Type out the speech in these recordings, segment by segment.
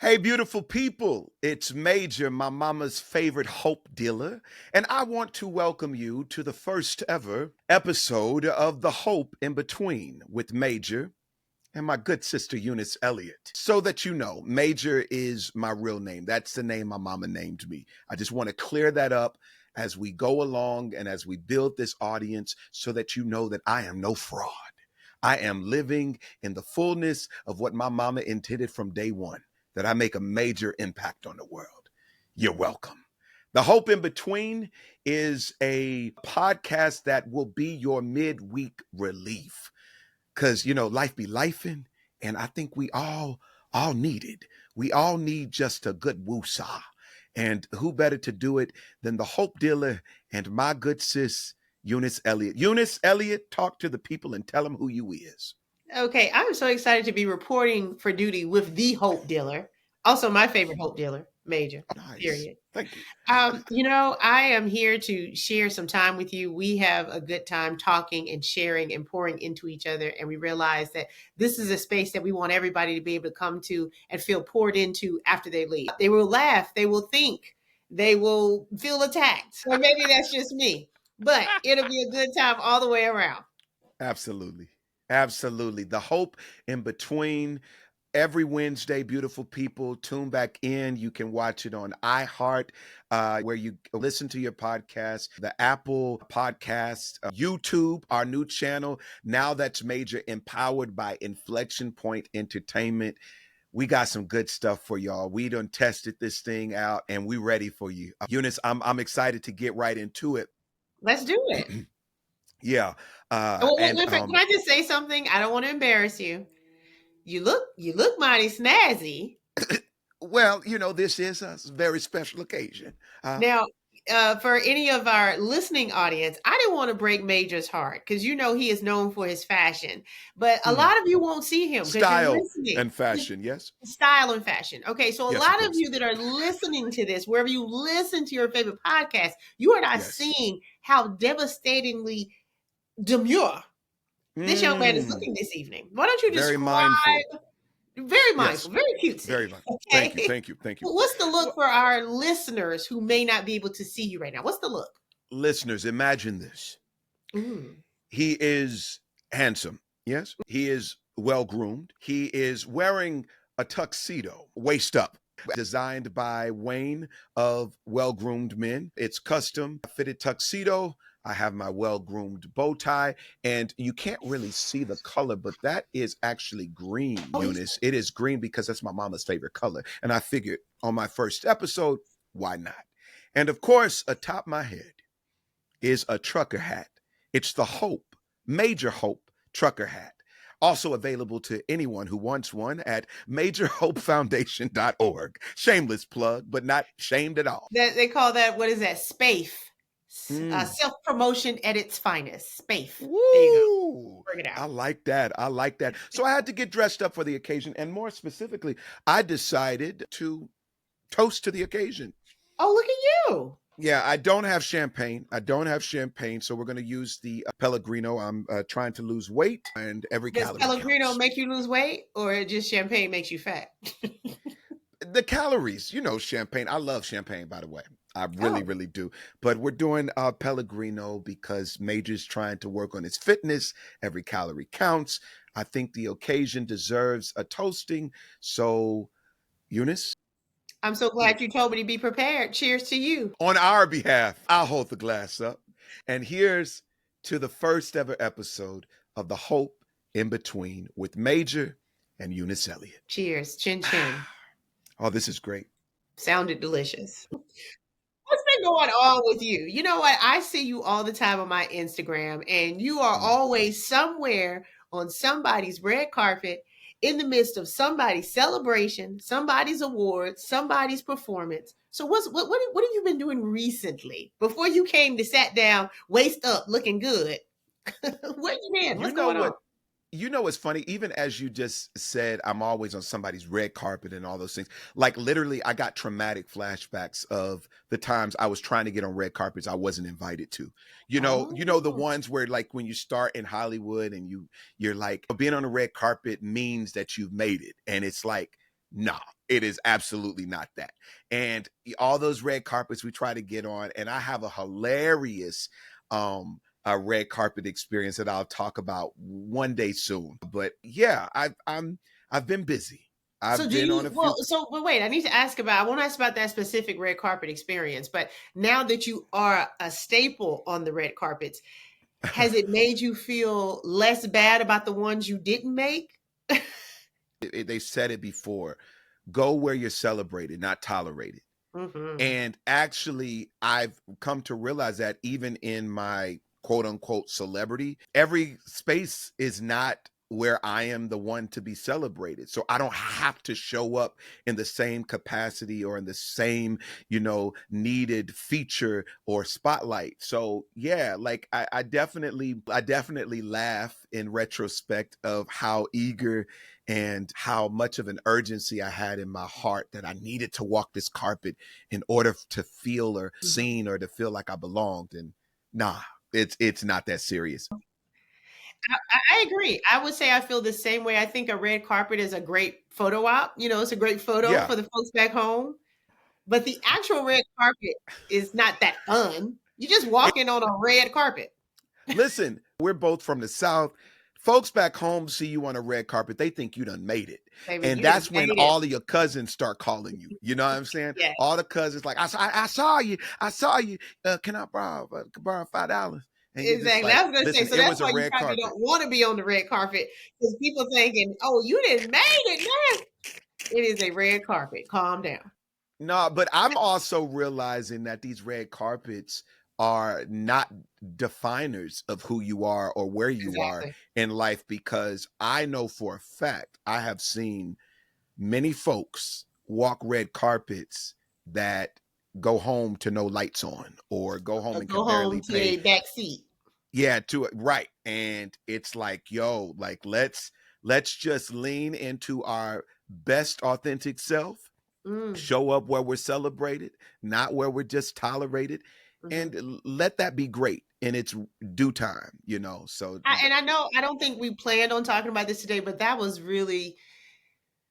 Hey, beautiful people. It's Major, my mama's favorite hope dealer, and I want to welcome you to the first ever episode of The Hope in Between with Major and my good sister Eunice Elliott. So that you know, Major is my real name. That's the name my mama named me. I just want to clear that up as we go along and as we build this audience so that you know that I am no fraud. I am living in the fullness of what my mama intended from day one, that I make a major impact on the world. You're welcome. The Hope in Between is a podcast that will be your midweek relief. Because, life be lifing, and I think we all need it. We all need just a good woosah. And who better to do it than the Hope Dealer and my good sis, Eunice Elliott. Eunice Elliott, talk to the people and tell them who you is. Okay, I'm so excited to be reporting for duty with the Hope Dealer. Also, my favorite Hope Dealer, Major. Nice. Period. Thank you. I am here to share some time with you. We have a good time talking and sharing and pouring into each other. And we realize that this is a space that we want everybody to be able to come to and feel poured into after they leave. They will laugh. They will think. They will feel attacked. Or maybe that's just me. But it'll be a good time all the way around. Absolutely. Absolutely. The Hope in Between. Every Wednesday, beautiful people, tune back in. You can watch it on iHeart, where you listen to your podcast, the Apple Podcast, YouTube, our new channel. Now that's Major, empowered by Inflection Point Entertainment. We got some good stuff for y'all. We done tested this thing out, and we ready for you. Eunice, I'm excited to get right into it. Let's do it. Yeah. Can I just say something? I don't want to embarrass you. You look mighty snazzy. Well, this is a very special occasion. Now, for any of our listening audience, I didn't want to break Major's heart because he is known for his fashion, but a lot of you won't see him. Style and fashion, yes. Style and fashion. Okay, so a lot of you that are listening to this, wherever you listen to your favorite podcast, you are not seeing how devastatingly demure this young man is looking this evening. Why don't you describe? Very mindful. Very mindful. Yes. Very cutesy. Very mindful. Okay? Thank you. What's the look for our listeners who may not be able to see you right now? What's the look? Listeners, imagine this. He is handsome. Yes. He is well-groomed. He is wearing a tuxedo, waist up, designed by Wayne of Well-Groomed Men. It's custom fitted tuxedo. I have my well-groomed bow tie, and you can't really see the color, but that is actually green, Eunice. It is green because that's my mama's favorite color. And I figured on my first episode, why not? And of course, atop my head is a trucker hat. It's the Hope, Major Hope trucker hat. Also available to anyone who wants one at majorhopefoundation.org. Shameless plug, but not shamed at all. They call that, what is that, SPAFE. Self-promotion at its finest. SPAFE. Woo! There you go. Bring it out. I like that. So I had to get dressed up for the occasion. And more specifically, I decided to toast to the occasion. Oh, look at you. Yeah, I don't have champagne. So we're going to use the Pellegrino. I'm trying to lose weight, and every calorie counts. Does Pellegrino make you lose weight, or just champagne makes you fat? The calories, champagne. I love champagne, by the way. I really do. But we're doing Pellegrino because Major's trying to work on his fitness. Every calorie counts. I think the occasion deserves a toasting. So, Eunice? I'm so glad you told me to be prepared. Cheers to you. On our behalf, I'll hold the glass up. And here's to the first ever episode of The Hope in Between with Major and Eunice Elliott. Cheers. Chin chin. Oh, this is great. Sounded delicious. What's been going on with you? You know what? I see you all the time on my Instagram, and you are always somewhere on somebody's red carpet in the midst of somebody's celebration, somebody's award, somebody's performance. So what have you been doing recently before you came to sat down, waist up, looking good? Where you been? What's going on? What's funny? Even as you just said, I'm always on somebody's red carpet and all those things. Like literally, I got traumatic flashbacks of the times I was trying to get on red carpets I wasn't invited to. The ones where like when you start in Hollywood and you're like, being on a red carpet means that you've made it. And it's like, nah, It is absolutely not that. And all those red carpets we try to get on, and I have a hilarious a red carpet experience that I'll talk about one day soon. But yeah, I've been busy. So I've do been on you a few. well so but wait, I need to ask about I want to ask about that specific red carpet experience, but now that you are a staple on the red carpets, has it made you feel less bad about the ones you didn't make? They said it before. Go where you're celebrated, not tolerated. Mhm. And actually, I've come to realize that even in my quote unquote celebrity, every space is not where I am the one to be celebrated. So I don't have to show up in the same capacity or in the same, needed feature or spotlight. So yeah, like I definitely laugh in retrospect of how eager and how much of an urgency I had in my heart that I needed to walk this carpet in order to feel or Mhm. seen or to feel like I belonged. And nah, it's not that serious. I agree. I would say I feel the same way. I think a red carpet is a great photo op. It's a great photo Yeah. for the folks back home. But the actual red carpet is not that fun. You're just walking on a red carpet. Listen, we're both from the South. Folks back home see you on a red carpet, they think you done made it. Baby, And you done that's when made it. all of your cousins start calling you. You know what I'm saying? Yeah, All the cousins like, I saw you. I saw you. Can I borrow $5? And you're just exactly. like, I was gonna say, listen, so it that's was a why you red probably carpet. don't want to be on the red carpet because people thinking, "Oh, you didn't made it, man." It is a red carpet. Calm down. No, but I'm also realizing that these red carpets are not definers of who you are or where you are Exactly. in life, because I know for a fact I have seen many folks walk red carpets that go home to no lights on or go home and can Go barely home to pay. a back seat. Yeah, to it, right. And it's like, yo, like let's just lean into our best authentic self, Mm, show up where we're celebrated, not where we're just tolerated, mhm. and let that be great in its due time. So And I know I don't think we planned on talking about this today, but that was really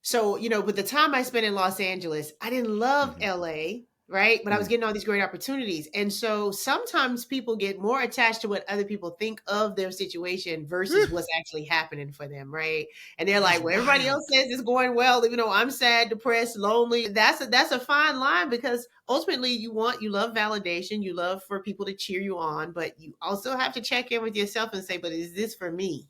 so, with the time I spent in Los Angeles, I didn't love mhm. LA, right? But I was Mm. getting all these great opportunities. And so sometimes people get more attached to what other people think of their situation versus what's actually happening for them, right? And they're It is like, well, everybody wild. else says it's going well, even though I'm sad, depressed, lonely. That's a fine line because ultimately you love validation, you love for people to cheer you on, but you also have to check in with yourself and say, but is this for me?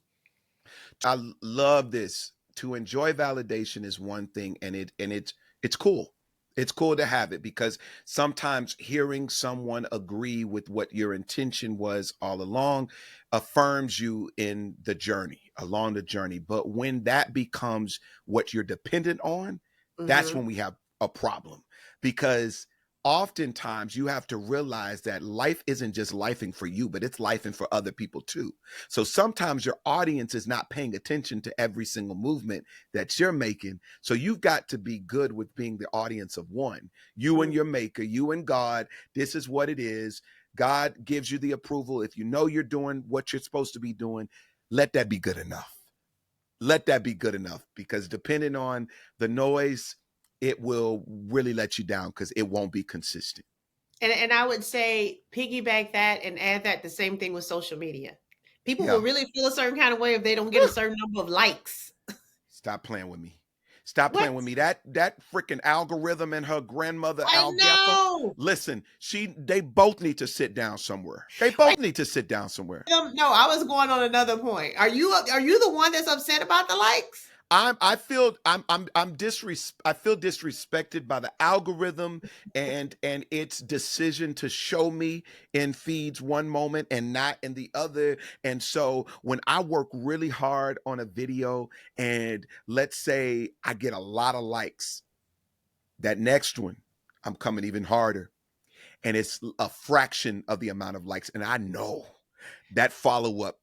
Love this. To enjoy validation is one thing, and it's cool. It's cool to have it, because sometimes hearing someone agree with what your intention was all along affirms you in the journey, along the journey. But when that becomes what you're dependent on, that's Hmm. when we have a problem, because oftentimes you have to realize that life isn't just lifing for you, but it's lifing for other people too. So sometimes your audience is not paying attention to every single movement that you're making. So you've got to be good with being the audience of one. You and your maker, you and God. This is what it is. God gives you the approval. If you know you're doing what you're supposed to be doing, let that be good enough. Let that be good enough, because depending on the noise, it will really let you down because it won't be consistent. And I would say piggyback that and add that the same thing with social media. People will Yeah. really feel a certain kind of way if they don't get a certain number of likes. Stop playing with me. Stop What? playing with me. That freaking algorithm and her grandmother I Algetha. know. Listen, they both need to sit down somewhere. They Wait, both need to sit down somewhere. no, I was going on another point. Are you the one that's upset about the likes? I feel disrespected by the algorithm and its decision to show me in feeds one moment and not in the other. And so when I work really hard on a video and let's say I get a lot of likes, that next one I'm coming even harder, and it's a fraction of the amount of likes, and I know that follow-up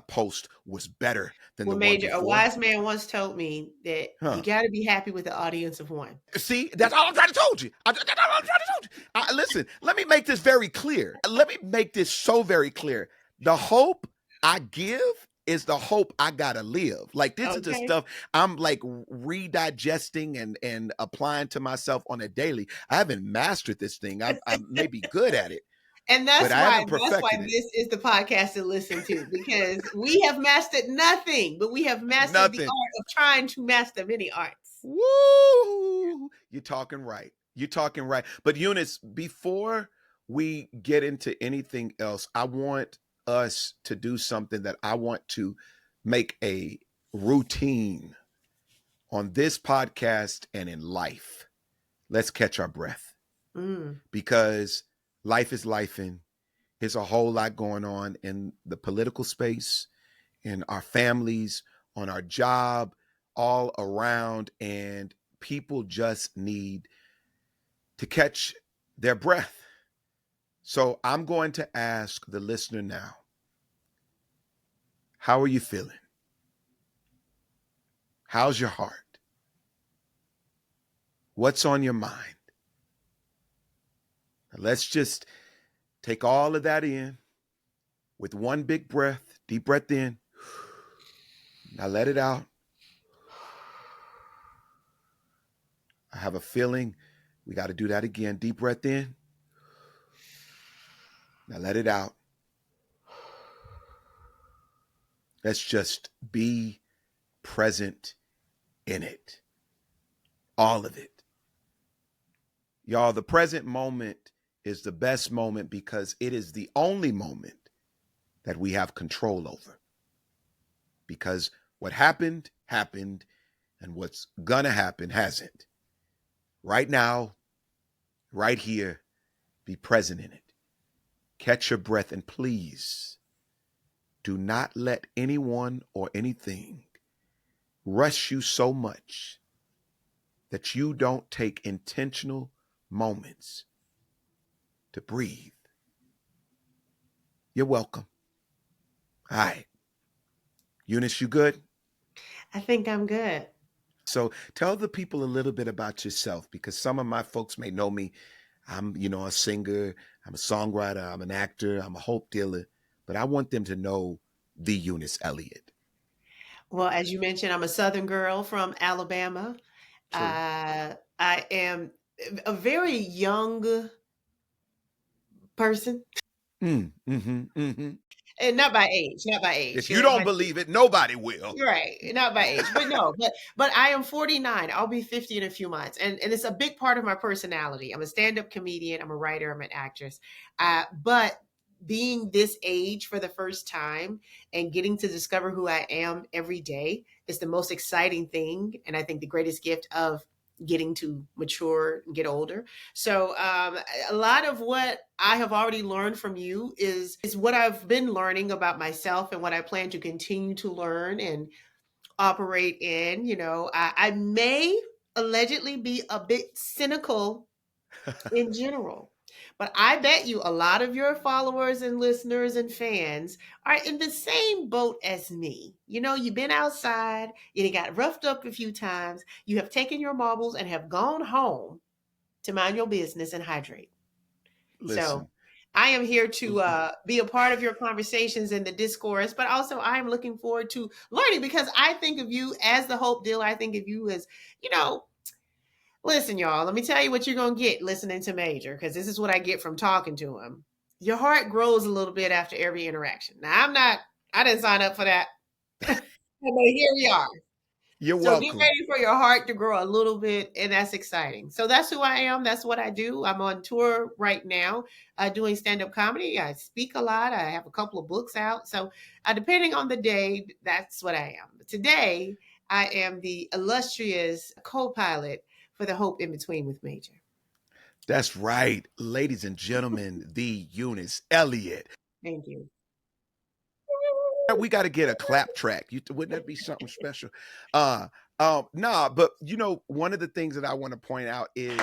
post was better than the Well, one Major, a before. wise man once told me that you Huh. got to be happy with the audience of one. See, that's all I'm trying to told you. That's all I'm trying to told you. Listen, let me make this very clear. Let me make this so very clear. The hope I give is the hope I gotta live. Like, this is the Okay. stuff I'm like redigesting and applying to myself on a daily. I haven't mastered this thing. I may be good at it, And but I haven't that's why perfected it. this is the podcast to listen to, because we have mastered nothing, but we have mastered the Nothing. art of trying to master many arts. Woo! You're talking right. You're talking right. But Eunice, before we get into anything else, I want us to do something that I want to make a routine on this podcast and in life. Let's catch our breath, because life is lifing. There's a whole lot going on in the political space, in our families, on our job, all around, and people just need to catch their breath. So I'm going to ask the listener now, how are you feeling? How's your heart? What's on your mind? Now let's just take all of that in with one big breath, deep breath in. Now let it out. I have a feeling we got to do that again. Deep breath in. Now let it out. Let's just be present in it. All of it. Y'all, the present moment is the best moment because it is the only moment that we have control over. Because what happened, happened, and what's gonna happen hasn't. Right now, right here, be present in it. Catch your breath, and please do not let anyone or anything rush you so much that you don't take intentional moments to breathe. You're welcome. All right. Eunice, you good? I think I'm good. So tell the people a little bit about yourself, because some of my folks may know me. I'm, a singer, I'm a songwriter, I'm an actor, I'm a hope dealer, but I want them to know the Eunice Elliott. Well, as you mentioned, I'm a Southern girl from Alabama. True. I am a very young person, and not by age, not by age. If you don't believe it, nobody will. Right, not by age, but no, but I am 49. I'll be 50 in a few months, and it's a big part of my personality. I'm a stand-up comedian. I'm a writer. I'm an actress. But being this age for the first time and getting to discover who I am every day is the most exciting thing, and I think the greatest gift of getting to mature and get older. So a lot of what I have already learned from you is what I've been learning about myself and what I plan to continue to learn and operate in. I may allegedly be a bit cynical in general, but I bet you a lot of your followers and listeners and fans are in the same boat as me. You've been outside, you got roughed up a few times, you have taken your marbles and have gone home to mind your business and hydrate. Listen. So I am here to be a part of your conversations in the discourse, but also I am looking forward to learning, because I think of you as the hope dealer. I think of you as, listen, y'all, let me tell you what you're going to get listening to Major, because this is what I get from talking to him. Your heart grows a little bit after every interaction. Now, I didn't sign up for that, but here we are. You're so welcome. Get ready for your heart to grow a little bit, and that's exciting. So that's who I am. That's what I do. I'm on tour right now doing stand-up comedy. I speak a lot. I have a couple of books out. So depending on the day, that's what I am. But today, I am the illustrious co-pilot for the Hope in Between with Major. That's right. Ladies and gentlemen, the Eunice Elliott. Thank you. We got to get a clap track. Wouldn't that be something special? Nah, but one of the things that I want to point out is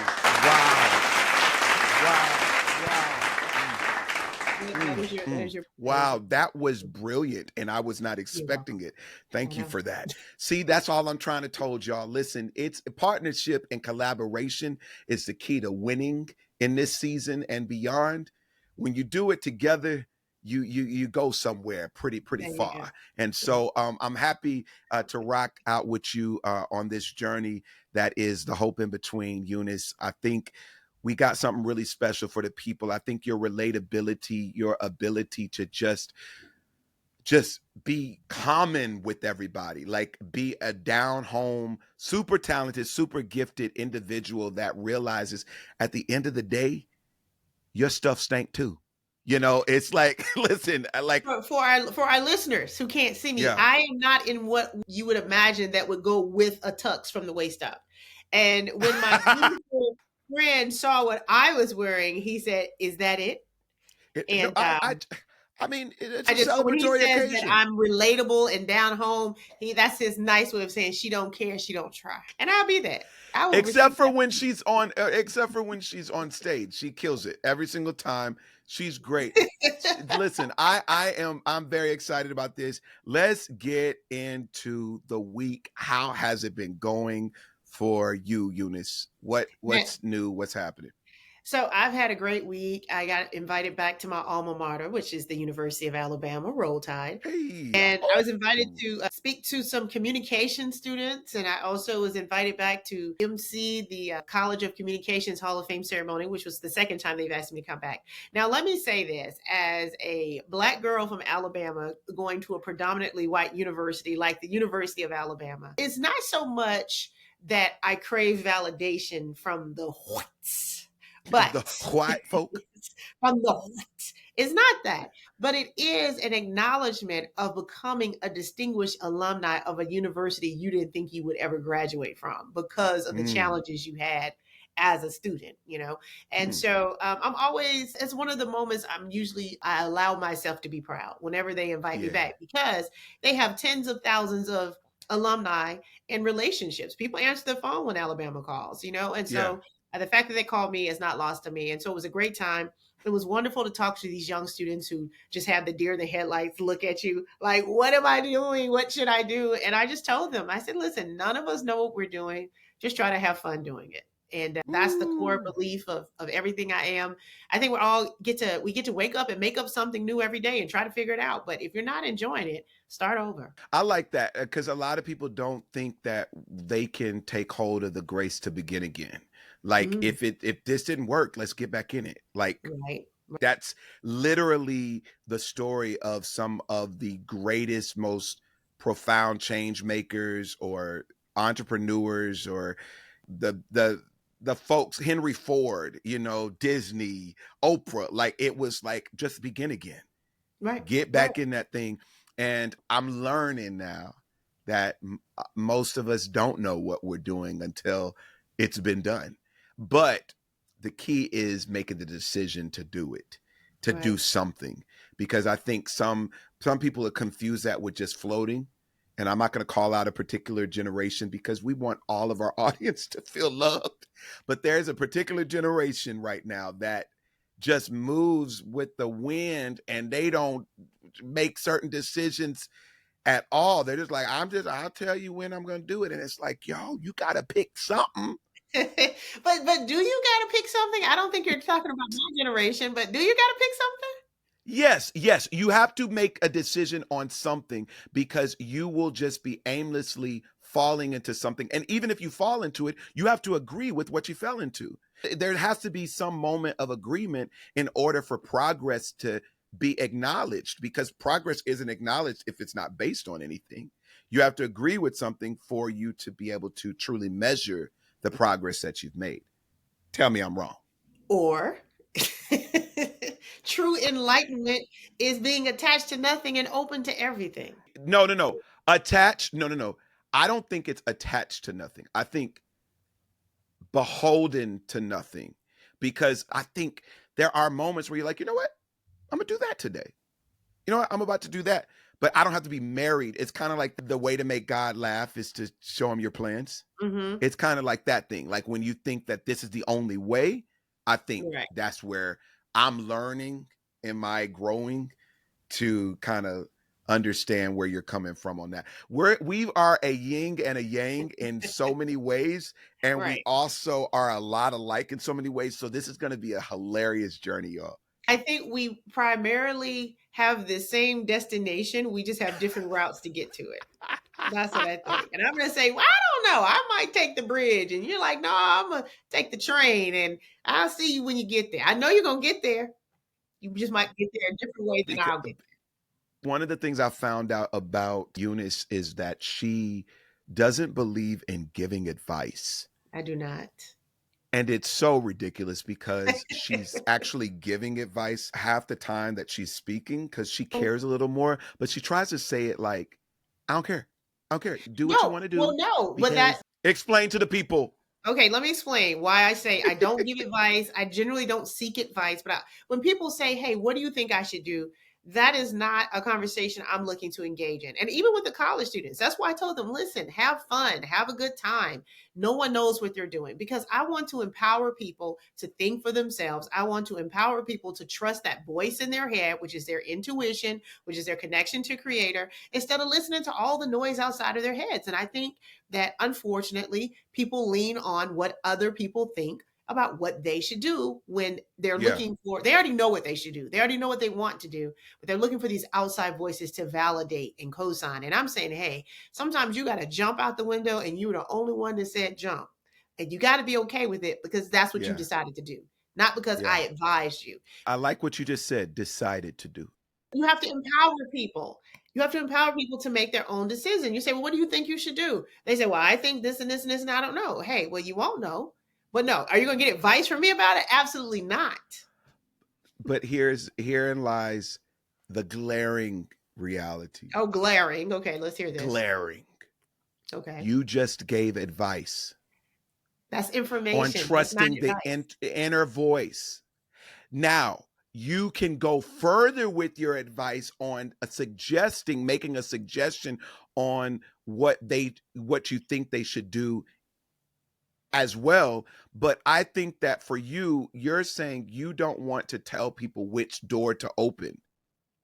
wow, that was brilliant, and I was not expecting it. Thank you for that. See, that's all I'm trying to told y'all. Listen, it's partnership and collaboration is the key to winning in this season and beyond. When you do it together, you go somewhere pretty There you go. far. And Yeah. so I'm happy to rock out with you on this journey that is the hope in between, Eunice. I think we got something really special for the people. I think your relatability, your ability to just be common with everybody, like be a down home, super talented, super gifted individual that realizes at the end of the day, your stuff stank too. You know, it's like, listen, I like, For our listeners who can't see me, yeah. I am not in what you would imagine that would go with a tux from the waist up. And when my beautiful friend saw what I was wearing, he said, "Is that it?" No, And I mean, it's I a just so when he celebratory says that occasion. I'm relatable and down home, that's his nice way of saying she don't care, she don't try, and I'll be that. I will receive Except for that. when she's on, except for when she's on stage, she kills it every single time. She's great. Listen, I'm very excited about this. Let's get into the week. How has it been going for you, Eunice? Now, What's new? What's happening? so I've had a great week. I got invited back to my alma mater, which is the University of Alabama, Roll Tide. Hey, And I was invited oh, to speak to some communication students. And I also was invited back to MC the College of Communications Hall of Fame ceremony, which was the second time they've asked me to come back. Now, let me say this as a Black girl from Alabama going to a predominantly white university like the University of Alabama, it's not so much that I crave validation from the whites, but the white folk. from the whites. It's not that, but it is an acknowledgement of becoming a distinguished alumni of a university you didn't think you would ever graduate from because of the Mm, challenges you had as a student, you know? And mm, so I'm always, it's one of the moments I allow myself to be proud whenever they invite me yeah, back because they have tens of thousands of alumni and relationships. People answer the phone when Alabama calls, you know? And yeah. so the fact that they called me is not lost to me. And so it was a great time. It was wonderful to talk to these young students who just have the deer in the headlights look at you like, what am I doing? What should I do? And I just told them, I said, listen, none of us know what we're doing. Just try to have fun doing it. And that's the core Ooh. belief of everything I am. I think we get to wake up and make up something new every day and try to figure it out. But if you're not enjoying it, start over. I like that because a lot of people don't think that they can take hold of the grace to begin again. Like Mm, if this didn't work, let's get back in it. Like right. that's literally the story of some of the greatest, most profound change makers or entrepreneurs or the folks, Henry Ford, you know, Disney, Oprah. Like it was like just begin again, Right. get Right. back in that thing. And I'm learning now that most of us don't know what we're doing until it's been done. But the key is making the decision to do it, to do Right. something. Because I think some people are confused that with just floating. And I'm not going to call out a particular generation because we want all of our audience to feel loved. But there's a particular generation right now that just moves with the wind and they don't make certain decisions at all. They're just like, I'll tell you when I'm going to do it. And it's like, yo, you got to pick something. But do you got to pick something? I don't think you're talking about my generation, but do you got to pick something? Yes, yes, you have to make a decision on something because you will just be aimlessly falling into something. And even if you fall into it, you have to agree with what you fell into. There has to be some moment of agreement in order for progress to be acknowledged because progress isn't acknowledged if it's not based on anything. You have to agree with something for you to be able to truly measure the progress that you've made. Tell me I'm wrong. Or true enlightenment is being attached to nothing and open to everything. No, no, no. Attached? No, no, no. I don't think it's attached to nothing. I think beholden to nothing because I think there are moments where you're like, you know what? I'm going to do that today. You know what? I'm about to do that. But I don't have to be married. It's kind of like the way to make God laugh is to show him your plans. Mm-hmm. It's kind of like that thing. Like when you think that this is the only way, I think Right. that's where I'm learning in my growing to kind of understand where you're coming from on that. We are a yin and a yang in so many ways, and we Right. also are a lot alike in so many ways. So this is going to be a hilarious journey, y'all. I think we primarily have the same destination. We just have different routes to get to it. That's what I think. And I'm going to say, well, I don't know. I might take the bridge. And you're like, no, I'm going to take the train. And I'll see you when you get there. I know you're going to get there. You just might get there a different way than Because I'll get one of the things I found out about Eunice is that she doesn't believe in giving advice. there. I do not. And it's so ridiculous because she's actually giving advice half the time that she's speaking because she cares a little more, but she tries to say it like, I don't care. I don't care. Do what you want to do. Well, no, but that, Explain to the people. okay, let me explain why I say I don't give advice. I generally don't seek advice, but when people say, hey, what do you think I should do? That is not a conversation I'm looking to engage in. And even with the college students, that's why I told them, listen, have fun, have a good time. No one knows what they're doing because I want to empower people to think for themselves. I want to empower people to trust that voice in their head, which is their intuition, which is their connection to creator, instead of listening to all the noise outside of their heads. And I think that unfortunately, people lean on what other people think about what they should do when they're looking for, they already know what they should do. They already know what they want to do, but they're looking for these outside voices to validate and co-sign. And I'm saying, hey, sometimes you got to jump out the window and you're the only one that said jump. And you got to be okay with it because that's what you decided to do, not because I advised you. I like what you just said, decided to do. You have to empower people. You have to empower people to make their own decision. You say, well, what do you think you should do? They say, well, I think this and this and this, and I don't know. Hey, well, you won't know. But no, are you going to get advice from me about it? Absolutely not. But herein lies the glaring reality. Oh, glaring. Okay, let's hear this. Glaring. Okay. You just gave advice. That's information. On trusting the inner voice. Now, you can go further with your advice on making a suggestion on what you think they should do as well. But I think that for you, you're saying you don't want to tell people which door to open.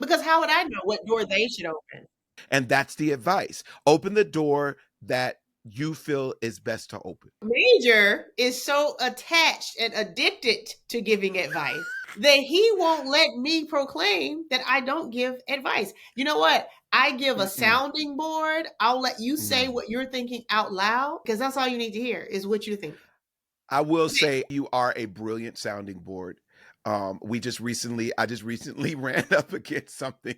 Because how would I know what door they should open? And that's the advice. Open the door that you feel is best to open. Major is so attached and addicted to giving advice that he won't let me proclaim that I don't give advice. You know what? I give a sounding board. I'll let you say what you're thinking out loud because that's all you need to hear is what you think. I will say you are a brilliant sounding board. I just recently ran up against something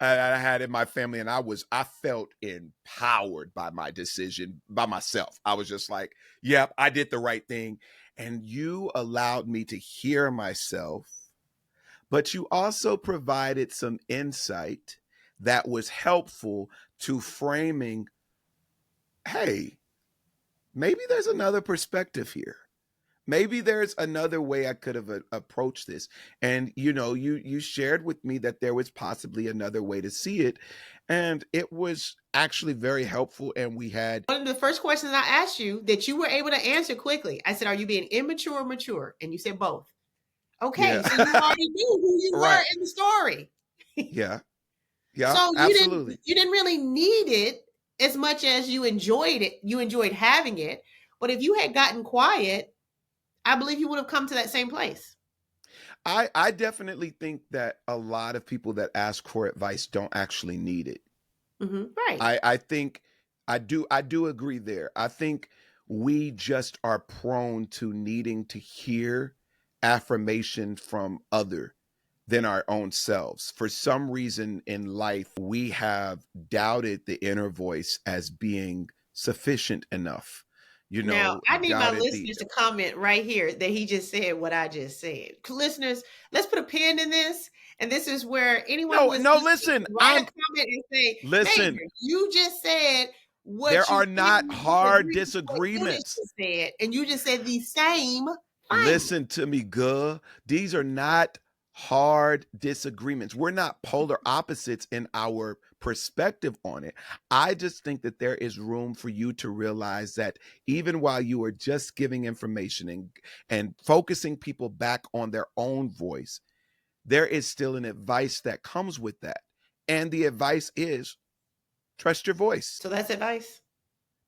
I had in my family, and I felt empowered by my decision by myself. I was just like, yep, I did the right thing. And you allowed me to hear myself, but you also provided some insight that was helpful to framing, hey, maybe there's another perspective here. Maybe there's another way I could have approached this. And, you shared with me that there was possibly another way to see it. And it was actually very helpful. And we had one of the first questions I asked you that you were able to answer quickly. I said, are you being immature or mature? And you said both. Okay. So you already knew who you were in the story. Yeah. So absolutely. You didn't really need it as much as you enjoyed it. You enjoyed having it. But if you had gotten quiet, I believe you would have come to that same place. I definitely think that a lot of people that ask for advice don't actually need it. Right. I think I do agree there. I think we just are prone to needing to hear affirmation from other than our own selves. For some reason in life, we have doubted the inner voice as being sufficient enough. Now, I need my listeners to comment right here that he just said what I just said. Listeners, let's put a pin in this. And this is where anyone listen. Write a comment and say, listen, you just said what there are not hard disagreements. Said, and you just said the same thing. Listen to me, girl. These are not hard disagreements. We're not polar opposites in our perspective on it. I just think that there is room for you to realize that even while you are just giving information and focusing people back on their own voice, there is still an advice that comes with that. And the advice is trust your voice. So that's advice?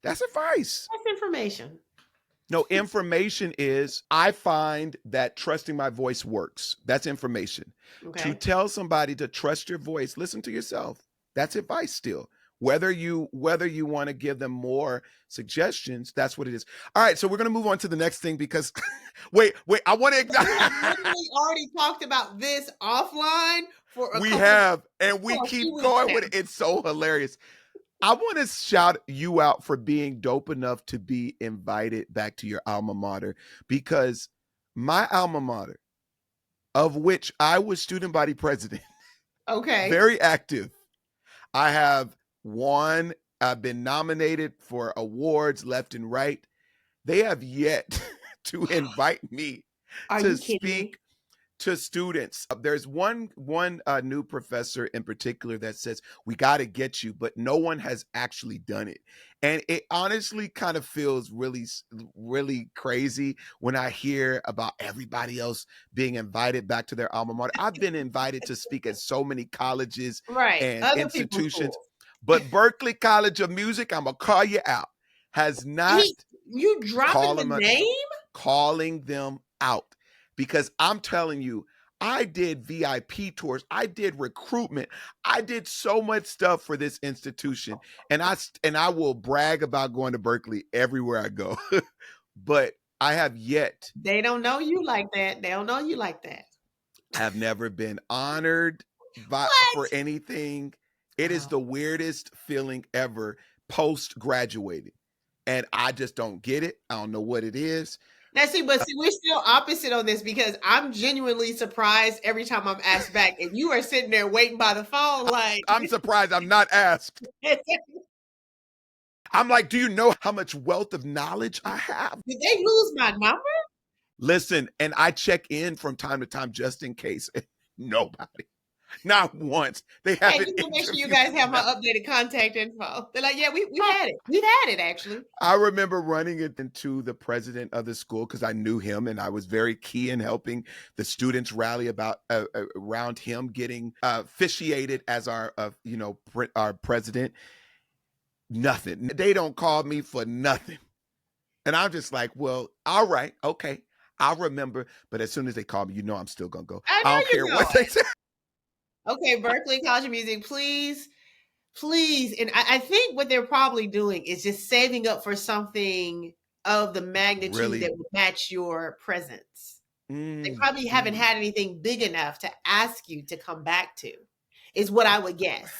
That's advice. That's information. No, information is, I find that trusting my voice works. That's information. To Okay. tell somebody to trust your voice, listen to yourself. That's advice still. Whether you want to give them more suggestions, that's what it is. All right, so we're gonna move on to the next thing because wait, I want We have to literally already talked about this offline for a we couple of have, and we for a few keep weeks going now. with it. It's so hilarious. I want to shout you out for being dope enough to be invited back to your alma mater, because my alma mater, of which I was student body president, Okay. very active. I have won, I've been nominated for awards left and right. They have yet to invite me Are to you kidding me? speak to students. There's one new professor in particular that says we got to get you, but no one has actually done it, and it honestly kind of feels really crazy when I hear about everybody else being invited back to their alma mater. I've been invited to speak at so many colleges Right. and Other people's institutions, schools. but Berkeley College of Music, I'm gonna call you out, has not. You dropping the name? Calling them out, because I'm telling you, I did VIP tours, I did recruitment, I did so much stuff for this institution, and I will brag about going to Berkeley everywhere I go. But I have yet They don't know you like that. They don't know you like that. have never been honored for What? anything. It is Wow. the weirdest feeling ever post graduating, and I just don't get it. I don't know what it is. Now, see, we're still opposite on this because I'm genuinely surprised every time I'm asked back, and you are sitting there waiting by the phone, like. I'm surprised I'm not asked. I'm like, do you know how much wealth of knowledge I have? Did they lose my number? Listen, and I check in from time to time just in case. Nobody, not once. They Hey, haven't just to make sure you interviewed guys have my me. updated contact info. They're like, yeah, we've had it. We've had it, actually. I remember running it into the president of the school because I knew him, and I was very key in helping the students rally about around him getting officiated as our our president. Nothing. They don't call me for nothing. And I'm just like, well, all right, okay, I'll remember. But as soon as they call me, I'm still gonna go. I I know don't care you're what they going. say. Okay, Berkeley College of Music, please, please. And I think what they're probably doing is just saving up for something of the magnitude Really? that would match your presence. They Mm, probably haven't had anything big enough to ask you to come back to, is what I would guess.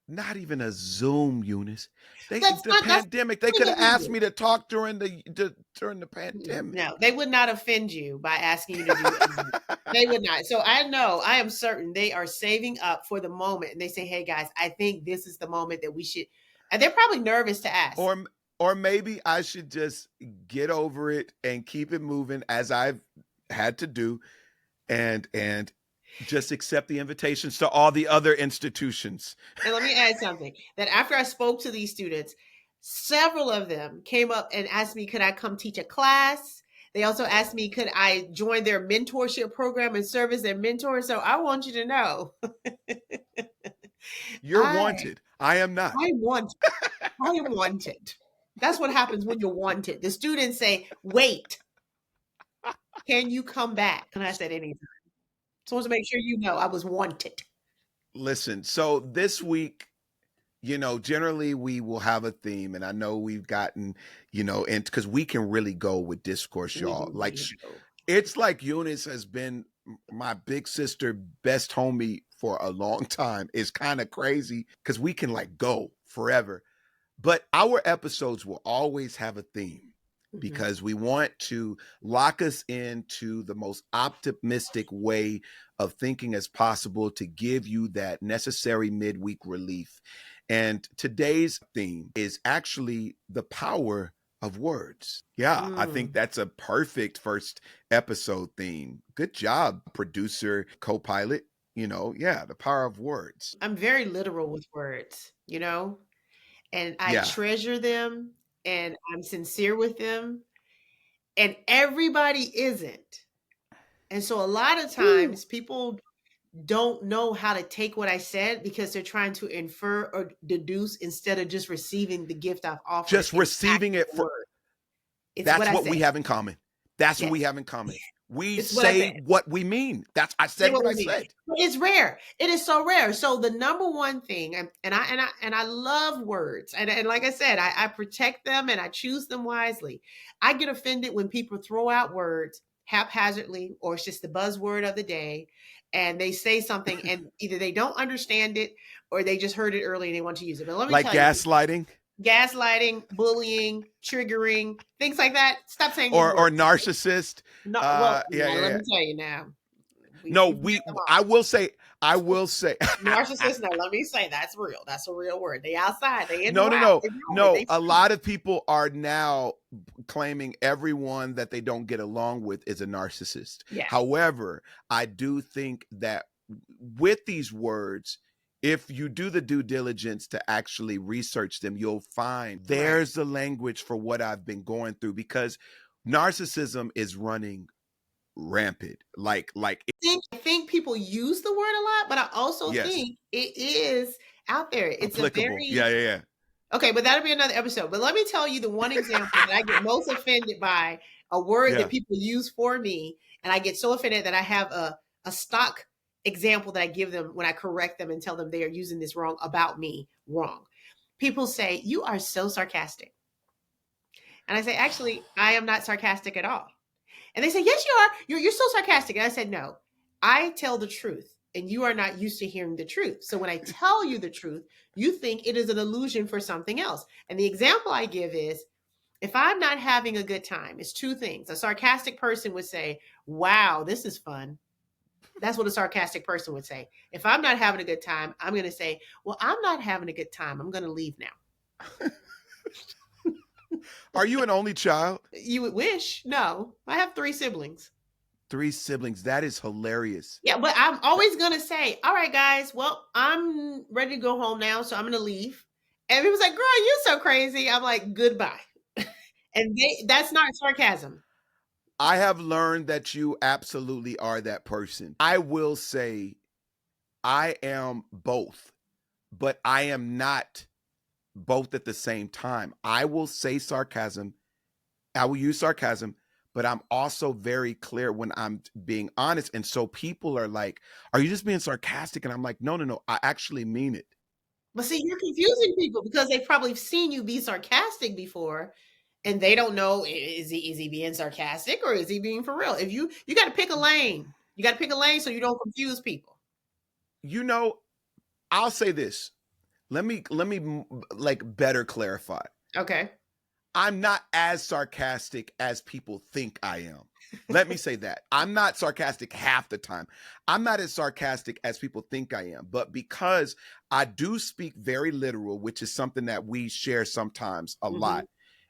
Not even a Zoom, Eunice. That's The not that's pandemic. They could have asked me to talk during the pandemic. no, they would not offend you by asking you to do it. They would not. So I know, I am certain they are saving up for the moment, and they say, "Hey guys, I think this is the moment that we should." And they're probably nervous to ask. Or maybe I should just get over it and keep it moving as I've had to do, and just accept the invitations to all the other institutions. And let me add something, that after I spoke to these students, several of them came up and asked me, could I come teach a class? They also asked me, could I join their mentorship program and serve as their mentor? So I want you to know. You're wanted. I am not. I wanted. I am wanted. That's what happens when you're wanted. The students say, wait, can you come back? And I said, anytime. So I want to make sure you know I was wanted. Listen, so this week, generally we will have a theme, and I know we've gotten, and because we can really go with discourse, y'all. Like, it's like Eunice has been my big sister, best homie for a long time. It's kind of crazy because we can like go forever. But our episodes will always have a theme, because we want to lock us into the most optimistic way of thinking as possible to give you that necessary midweek relief. And today's theme is actually the power of words. Yeah, I think that's a perfect first episode theme. Good job, producer, co-pilot. The power of words. I'm very literal with words, and I treasure them, and I'm sincere with them, and everybody isn't. And so a lot of times people don't know how to take what I said because they're trying to infer or deduce instead of just receiving the gift I've offered. Just receiving it It's That's what I what said. we have in common. That's what we Yes. have in common. We It's what I say said. what we mean. I Say said what what we I mean. said. But it's rare. It is so rare. So the number one thing, and I love words, and like I said, I protect them and I choose them wisely. I get offended when people throw out words haphazardly, or it's just the buzzword of the day, and they say something, and either they don't understand it or they just heard it early and they want to use it. But let me Like tell you, gaslighting gaslighting, bullying, triggering, things like that. Stop saying these or words. narcissist. No, well, Yeah, now, yeah, let yeah. me tell you now. No, We've met them I all. will say, Narcissist, now let me say that's real. That's a real word. They outside. They in the no, no, wild. no, They know it. no. They A free. lot of people are now claiming everyone that they don't get along with is a narcissist. Yes. However, I do think that with these words, if you do the due diligence to actually research them, you'll find there's the language for what I've been going through, because narcissism is running rampant. I think people use the word a lot, but I also Yes, think it is out there. It's a applicable. Yeah, very yeah, yeah. okay, but that'll be another episode. But let me tell you the one example that I get most offended by, a word that Yeah. people use for me, and I get so offended that I have a stock example that I give them when I correct them and tell them they are using this wrong about me wrong. People say, "You are so sarcastic." And I say, "Actually, I am not sarcastic at all." And they say, "Yes, you are. You're so sarcastic." And I said, "No, I tell the truth. And you are not used to hearing the truth. So when I tell you the truth, you think it is an illusion for something else." And the example I give is, if I'm not having a good time, it's two things. A sarcastic person would say, "Wow, this is fun." That's what a sarcastic person would say. If I'm not having a good time, I'm going to say, "Well, I'm not having a good time. I'm going to leave now." Are you an only child? You would wish. No, I have 3 siblings. 3 siblings. That is hilarious. Yeah, but I'm always gonna say, "All right, guys, well, I'm ready to go home now, so I'm gonna leave." And people's like, "Girl, you're so crazy." I'm like, "Goodbye." And that's not sarcasm. I have learned that you absolutely are that person. I will say I am both, but I am not both at the same time. I will say sarcasm. I will use sarcasm, but I'm also very clear when I'm being honest. And so people are like, "Are you just being sarcastic?" And I'm like, "No, no, no. I actually mean it." But see, you're confusing people because they've probably seen you be sarcastic before, and they don't know, is he being sarcastic or is he being for real? If you got to pick a lane. You got to pick a lane so you don't confuse people. You know, I'll say this. Let me like better clarify. Okay. I'm not as sarcastic as people think I am. Let me say that. I'm not sarcastic half the time. I'm not as sarcastic as people think I am. But because I do speak very literal, which is something that we share sometimes a lot,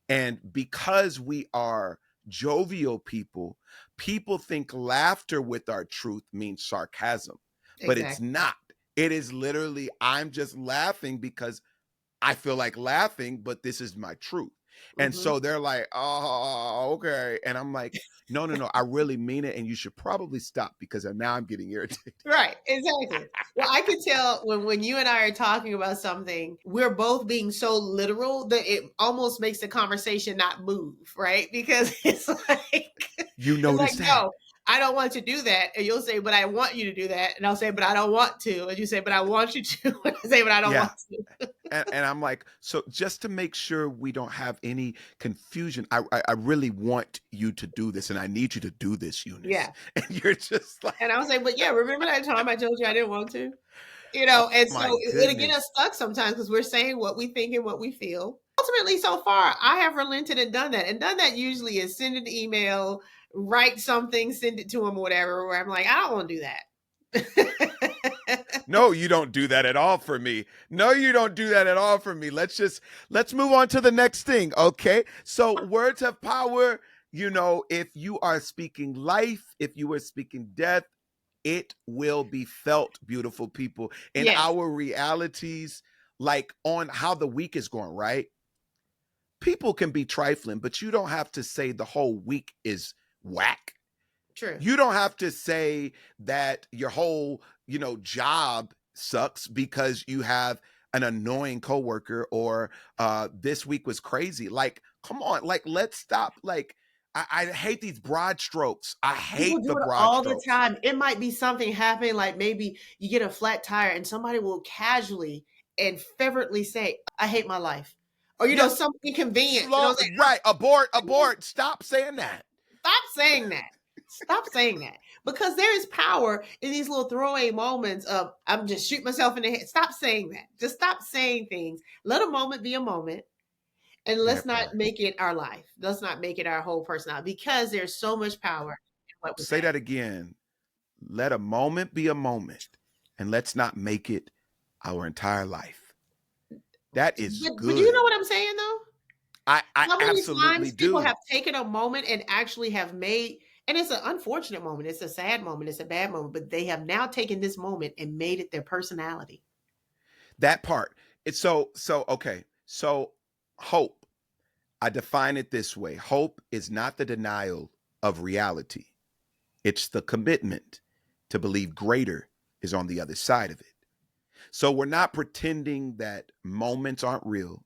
and because we are jovial people, people think laughter with our truth means sarcasm, but it's Exactly. not. It is literally, I'm just laughing because I feel like laughing, but this is my truth. And Mhm. so they're like, "Oh, okay." And I'm like, "No, no, no. I really mean it. And you should probably stop because now I'm getting irritated." Right, exactly. Well, I can tell when you and I are talking about something, we're both being so literal that it almost makes the conversation not move, right? Because it's like You it's like, notice that? "No, I don't want to do that." And you'll say, "But I want you to do that." And I'll say, "But I don't want to." And you say, "But I want you to." And I say, "But I don't Yeah. want to." And I'm like, so just to make sure we don't have any confusion, I really want you to do this, and I need you to do this, Eunice. Yeah. And you're just like, And I was like, "But yeah, remember that time I told you I didn't want to?" "Oh And so my it'll get goodness." us stuck sometimes because we're saying what we think and what we feel. Ultimately, so far, I have relented and done that. And done that usually is send an email, write something, send it to them, or whatever, where I'm like, I don't want to do that. No, you don't do that at all for me. No, you don't do that at all for me. Let's move on to the next thing, okay? So words have power. You know, if you are speaking life, if you are speaking death, it will be felt, beautiful people, in Yes, our realities, like on how the week is going, right? People can be trifling, but you don't have to say the whole week is whack. true. You don't have to say that your whole, job sucks because you have an annoying coworker or this week was crazy. Like, Come on, like let's stop. Like I hate these broad strokes. I People hate do the it broad all the strokes. time. It might be something happening, like maybe you get a flat tire and somebody will casually and fervently say, I hate my life. Or, Yeah, something convenient. slow. Say, Right, abort, abort. Stop saying that. stop saying that. Stop saying that. Because there is power in these little throwaway moments of, I'm just shoot myself in the head. Stop saying that. Just stop saying things. Let a moment be a moment. And let's That not part. make it our life. Let's not make it our whole personality because there's so much power in what we Say say. that again. Let a moment be a moment, and let's not make it our entire life. That is But you know good. what I'm saying though? I How many absolutely times people do. have taken a moment and actually have made, and it's an unfortunate moment, it's a sad moment, it's a bad moment, but they have now taken this moment and made it their personality. That part. It's so okay. So hope. I define it this way. Hope is not the denial of reality. It's the commitment to believe greater is on the other side of it. So we're not pretending that moments aren't real,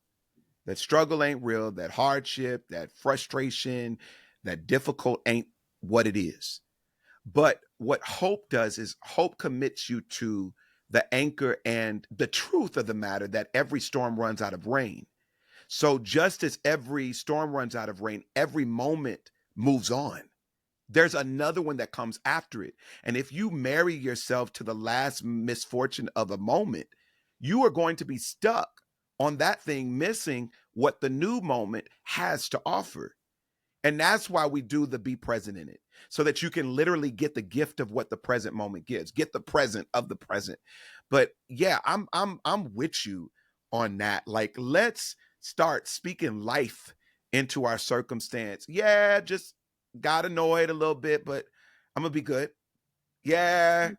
that struggle ain't real, that hardship, that frustration, that difficult ain't what it is. But what hope does is hope commits you to the anchor and the truth of the matter that every storm runs out of rain. So just as every storm runs out of rain, every moment moves on. There's another one that comes after it. And if you marry yourself to the last misfortune of a moment, you are going to be stuck on that thing, missing what the new moment has to offer. And that's why we do the be present in it, so that you can literally get the gift of what the present moment gives, get the present of the present. But yeah, I'm with you on that. Like, let's start speaking life into our circumstance. Yeah, just got annoyed a little bit, but I'm gonna be good. Yeah,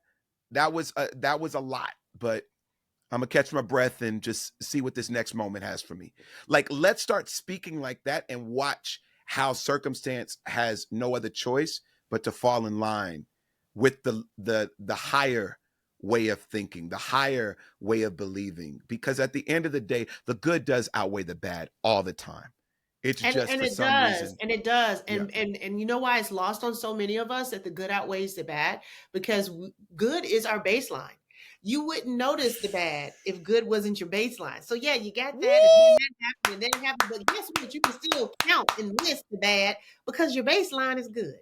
that was a lot, but I'm gonna catch my breath and just see what this next moment has for me. Like, let's start speaking like that and watch how circumstance has no other choice but to fall in line with the higher way of thinking, the higher way of believing. Because at the end of the day, the good does outweigh the bad all the time. It's just And for it some does, reason, and it does, yeah. and you know why it's lost on so many of us that the good outweighs the bad? Because good is our baseline. You wouldn't notice the bad if good wasn't your baseline. So yeah, you got that, and then Woo! that happened, and then it happened. But guess what? You can still count and list the bad because your baseline is good.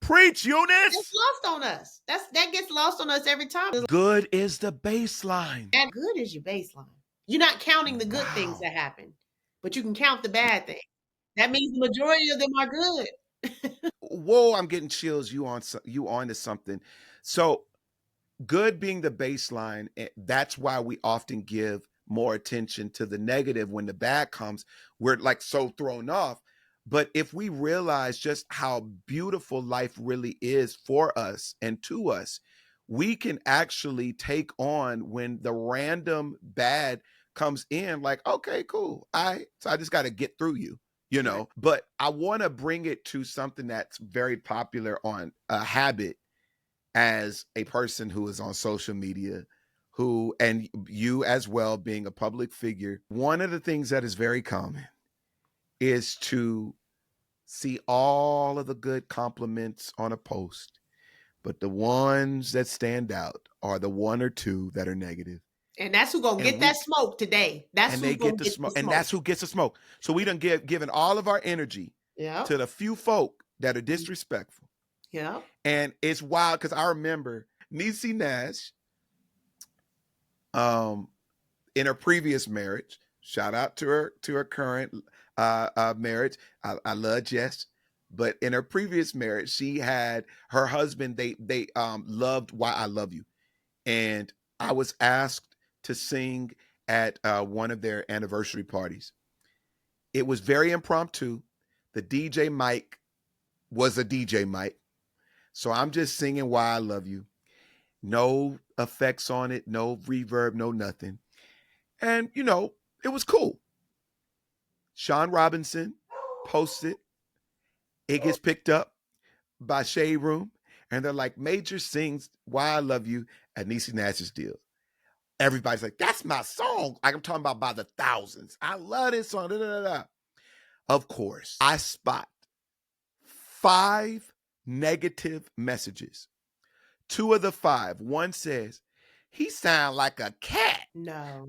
Preach, That's Eunice. lost on us. That gets lost on us every time. Good is the baseline. And good is your baseline. You're not counting the good things Wow. that happen, but you can count the bad things. That means the majority of them are good. Whoa, I'm getting chills. You on to something. So good being the baseline, that's why we often give more attention to the negative. When the bad comes, we're like so thrown off. But if we realize just how beautiful life really is for us and to us, we can actually take on when the random bad comes in, like, okay, cool. So I just got to get through you. Right. But I want to bring it to something that's very popular on a habit, as a person who is on social media, who, and you as well, being a public figure, one of the things that is very common is to see all of the good compliments on a post, but the ones that stand out are the one or two that are negative. And that's who gonna And get that we smoke today. That's and who's they gonna get the get the smoke, and smoke. that's who gets the smoke. So we done given all of our energy Yeah. to the few folk that are disrespectful. Yeah. And it's wild because I remember Niecy Nash, um, in her previous marriage. Shout out to her current marriage. I love Jess, but in her previous marriage, she had her husband. They loved "Why I Love You," and I was asked to sing at one of their anniversary parties. It was very impromptu. The DJ mic was a DJ mic, so I'm just singing "Why I Love You." No effects on it, no reverb, no nothing. And, it was cool. Sean Robinson posted. It gets picked up by Shade Room. And they're like, Major sings Why I Love You at Niecy Nash's deal. Everybody's like, that's my song. Like, I'm talking about by the thousands. I love this song. Da, da, da, da. Of course, I spot 5 negative messages. 2 of the 5, one says, "He sound like a cat." No.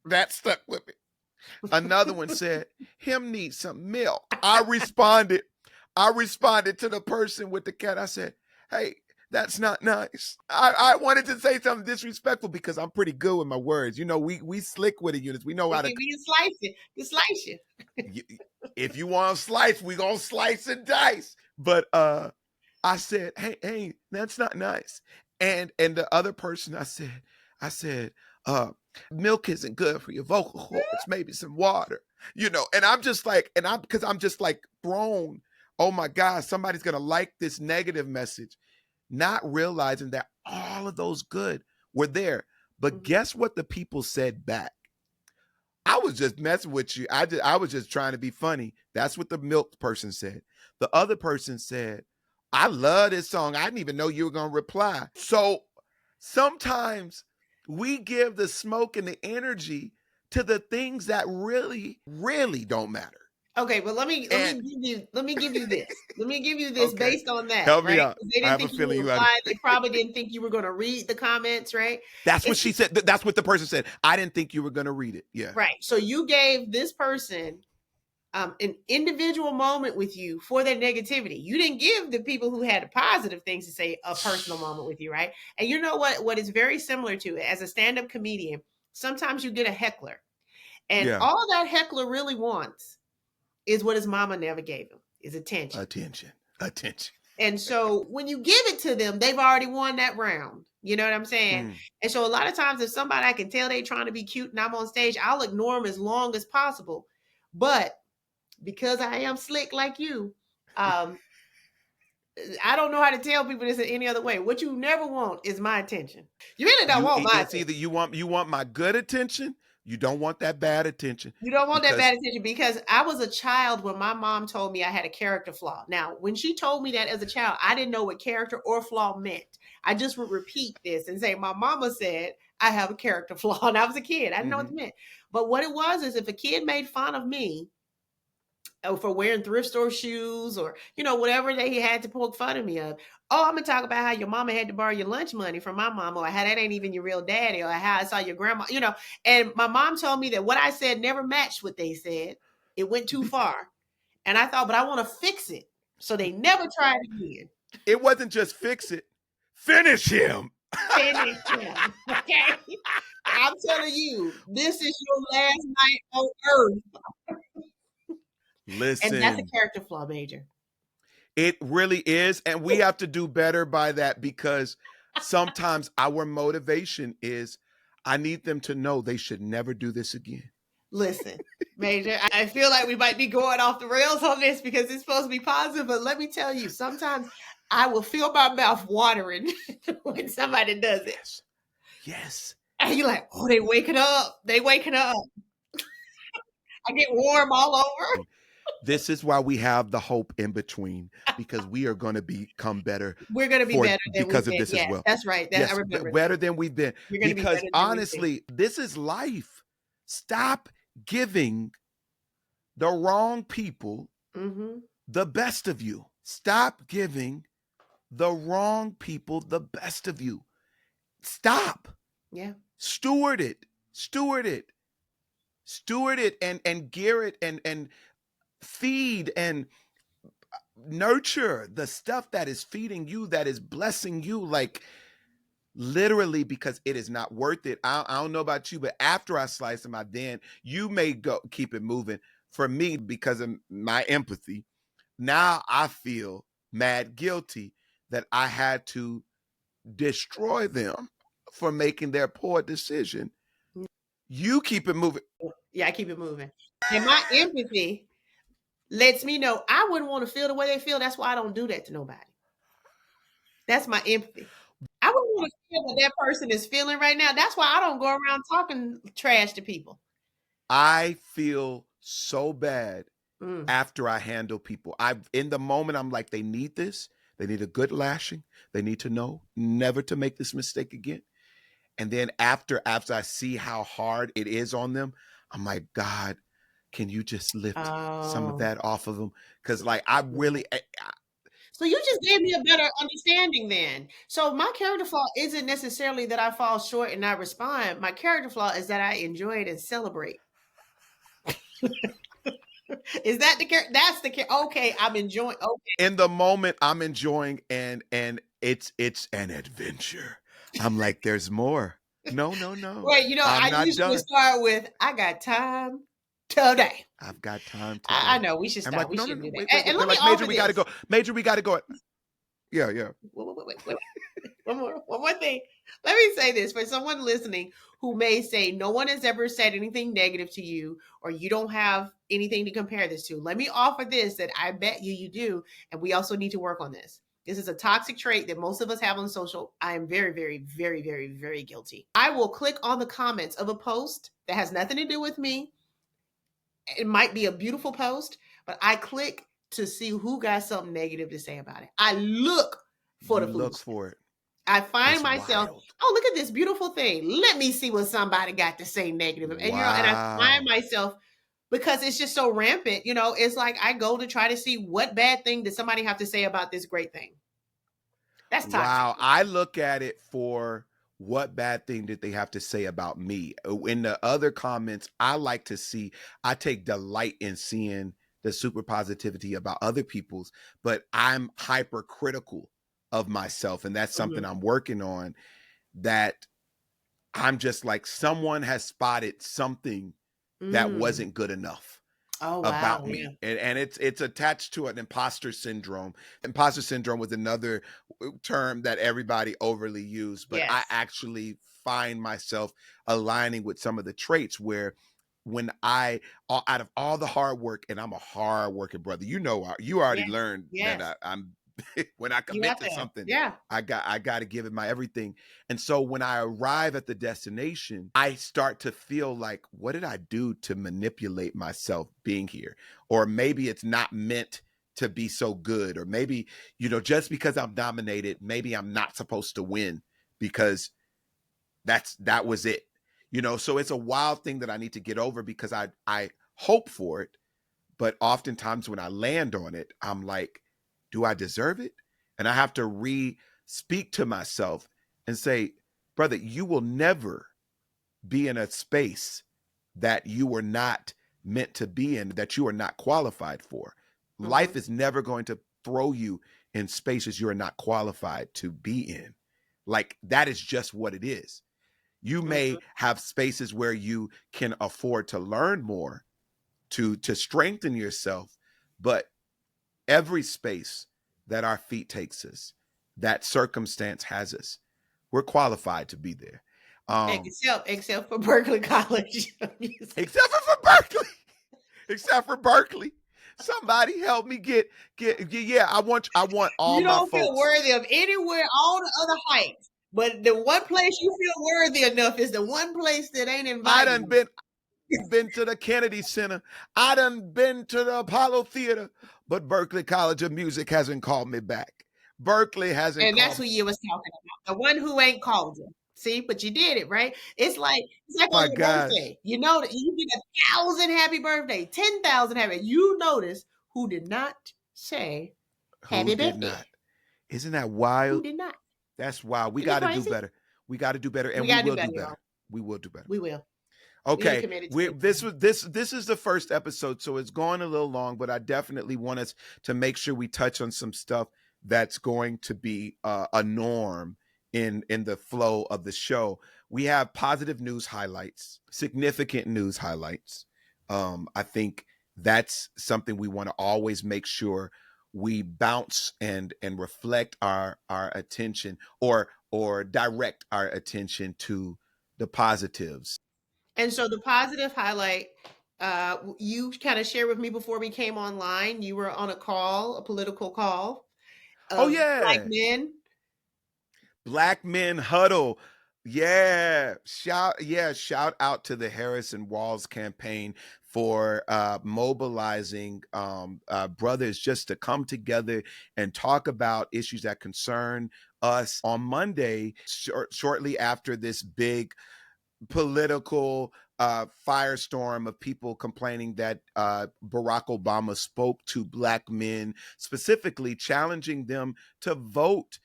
That stuck with me. Another one said, "Him need some milk." I responded to the person with the cat. I said, "Hey, that's not nice." I wanted to say something disrespectful because I'm pretty good with my words. You know, we slick with it, Eunice. We know how to. We can slice it. You slice you. If you want to slice, we gonna slice and dice. But I said, hey, that's not nice. And the other person, I said, milk isn't good for your vocal cords. Maybe some water, you know. And I'm just like, because I'm just like thrown. Oh my God, somebody's gonna like this negative message, not realizing that all of those good were there. But guess what the people said back? I was just messing with you. I was just trying to be funny. That's what the milk person said. The other person said, "I love this song. I didn't even know you were going to reply." So sometimes we give the smoke and the energy to the things that really, really don't matter. Okay, but let me give you this. Let me give you this Okay. based on that. Help me right? out. They I didn't have think a you feeling would you had reply. They probably didn't think you were going to read the comments, right? That's what she said. That's what the person said. I didn't think you were going to read it. Yeah. Right. So you gave this person an individual moment with you for their negativity. You didn't give the people who had positive things to say a personal moment with you, right? And you know what is very similar to it, as a stand-up comedian, sometimes you get a heckler. And all that heckler really wants is what his mama never gave him, is attention. Attention. And so when you give it to them, they've already won that round. You know what I'm saying? And so a lot of times if somebody, I can tell they trying to be cute and I'm on stage, I'll ignore them as long as possible. But because I am slick like you, I don't know how to tell people this in any other way. What you never want is my attention. You really don't want my attention. It's either you want my good attention, you don't want that bad attention. You don't want that bad attention, because I was a child when my mom told me I had a character flaw. Now, when she told me that as a child, I didn't know what character or flaw meant. I just would repeat this and say, my mama said I have a character flaw. And I was a kid. I didn't know what it meant. But what it was is, if a kid made fun of me for wearing thrift store shoes, or, you know, whatever they had to poke fun of me of, oh, I'm gonna talk about how your mama had to borrow your lunch money from my mama, or how that ain't even your real daddy, or how I saw your grandma, you know. And my mom told me that what I said never matched what they said. It went too far. And I thought, but I want to fix it, so they never tried again. It wasn't just fix it, finish him. Finish him. Okay. I'm telling you, this is your last night on earth. Listen. And that's a character flaw, Major. It really is. And we have to do better by that, because sometimes our motivation is, I need them to know they should never do this again. Listen, Major, I feel like we might be going off the rails on this because it's supposed to be positive, but let me tell you, sometimes I will feel my mouth watering when somebody does it. Yes. And you're like, oh, they waking up. They waking up. I get warm all over. This is why we have the hope in between, because we are going to become better. We're going to be better than because we've of been. this as well. That's right. I remember better than we've been. Because honestly, this is life. Stop giving the wrong people the best of you. Stop giving the wrong people the best of you. Stop. Yeah. Steward it and gear it and feed and nurture the stuff that is feeding you, that is blessing you, like literally, because it is not worth it. I don't know about you, but after I slice them, you may go keep it moving. For me, because of my empathy, now I feel mad guilty that I had to destroy them for making their poor decision. You keep it moving. Yeah, I keep it moving. And my empathy lets me know I wouldn't want to feel the way they feel. That's why I don't do that to nobody. That's my empathy. I wouldn't want to feel what that person is feeling right now. That's why I don't go around talking trash to people. I feel so bad after I handle people. In the moment, I'm like, they need this. They need a good lashing. They need to know never to make this mistake again. And then after I see how hard it is on them, I'm like, God, can you just lift some of Oh, that off of them? Because like I yeah. really, So you just gave me a better understanding then. So my character flaw isn't necessarily that I fall short and not respond. My character flaw is that I enjoy it and celebrate. Is that the character? That's the character. Okay, I'm enjoying. Okay. in the moment I'm enjoying, and it's an adventure. I'm like, there's more. No, no, no. Wait, you know, I'm I not usually done. start with, I got time today. I've got time I today. know we should I'm stop. like, We no, no, shouldn't no, do that. wait, wait, And wait. They're let me like, Major, offer we gotta this. go. Major, we gotta go. Yeah, yeah. Wait. One more thing. Let me say this for someone listening who may say no one has ever said anything negative to you or you don't have anything to compare this to. Let me offer this that I bet you do. And we also need to work on this. This is a toxic trait that most of us have on social. I am very, very, very, very, very guilty. I will click on the comments of a post that has nothing to do with me. It might be a beautiful post, but I click to see who got something negative to say about it. I look for You the look foolishness. for it. I find It's myself, wild. oh, look at this beautiful thing. Let me see what somebody got to say negative. And, and I find Wow. myself, because it's just so rampant, it's like I go to try to see what bad thing did somebody have to say about this great thing. That's toxic. Wow. I look at it for what bad thing did they have to say about me. In the other comments, I take delight in seeing the super positivity about other people's, but I'm hypercritical of myself. And that's something Mhm. I'm working on, that I'm just like, someone has spotted something that Mm. wasn't good enough Oh, about wow. Yeah. me, and it's attached to an imposter syndrome. Imposter syndrome was another term that everybody overly used, but I Yes. actually find myself aligning with some of the traits where, when out of all the hard work, and I'm a hard working brother, you already Yes. learned that Yes. I'm when I You commit have to to have. something, Yeah. I got to give it my everything. And so when I arrive at the destination, I start to feel like, what did I do to manipulate myself being here? Or maybe it's not meant to be so good. Or maybe, just because I'm nominated, maybe I'm not supposed to win, because that was it. So it's a wild thing that I need to get over, because I hope for it, but oftentimes when I land on it, I'm like, do I deserve it? And I have to speak to myself and say, brother, you will never be in a space that you were not meant to be in, that you are not qualified for. Life Mhm. is never going to throw you in spaces you are not qualified to be in. Like, that is just what it is. You may Mhm. have spaces where you can afford to learn more, to strengthen yourself, but every space that our feet takes us, that circumstance has us, we're qualified to be there. Except for Berkeley College of Music. Except for Berkeley. Except for Berkeley. Somebody help me get yeah, I want all You my don't feel folks. worthy of anywhere, all the other heights. But the one place you feel worthy enough is the one place that ain't I inviting done you. been to the Kennedy Center. I done been to the Apollo Theater, but Berkeley College of Music hasn't called me back. Berkeley hasn't And that's called who me. you was talking about. The one who ain't called you. See, but you did it, right? It's like on My your gosh. birthday. You know that you did 1,000 happy birthday, 10,000 happy. You notice who did not say Who happy did birthday. not? Isn't that Who wild? did not? That's wild. We Isn't it got to do crazy? better. We got to do better, We and we gotta do will do better, y'all. better. We will do better. We will. We have Okay, committed to we it. this is the first episode, so it's going a little long, but I definitely want us to make sure we touch on some stuff that's going to be a norm in the flow of the show. We have positive news highlights, significant news highlights. I think that's something we want to always make sure we bounce and reflect our attention, or direct our attention to the positives. And so the positive highlight, you kind of shared with me before we came online. You were on a call, a political call Oh of Black yeah, men. Black Men Huddle. Shout out to the Harrison Walls campaign for mobilizing brothers just to come together and talk about issues that concern us. On Monday, shortly after this big political firestorm of people complaining that Barack Obama spoke to Black men, specifically challenging them to vote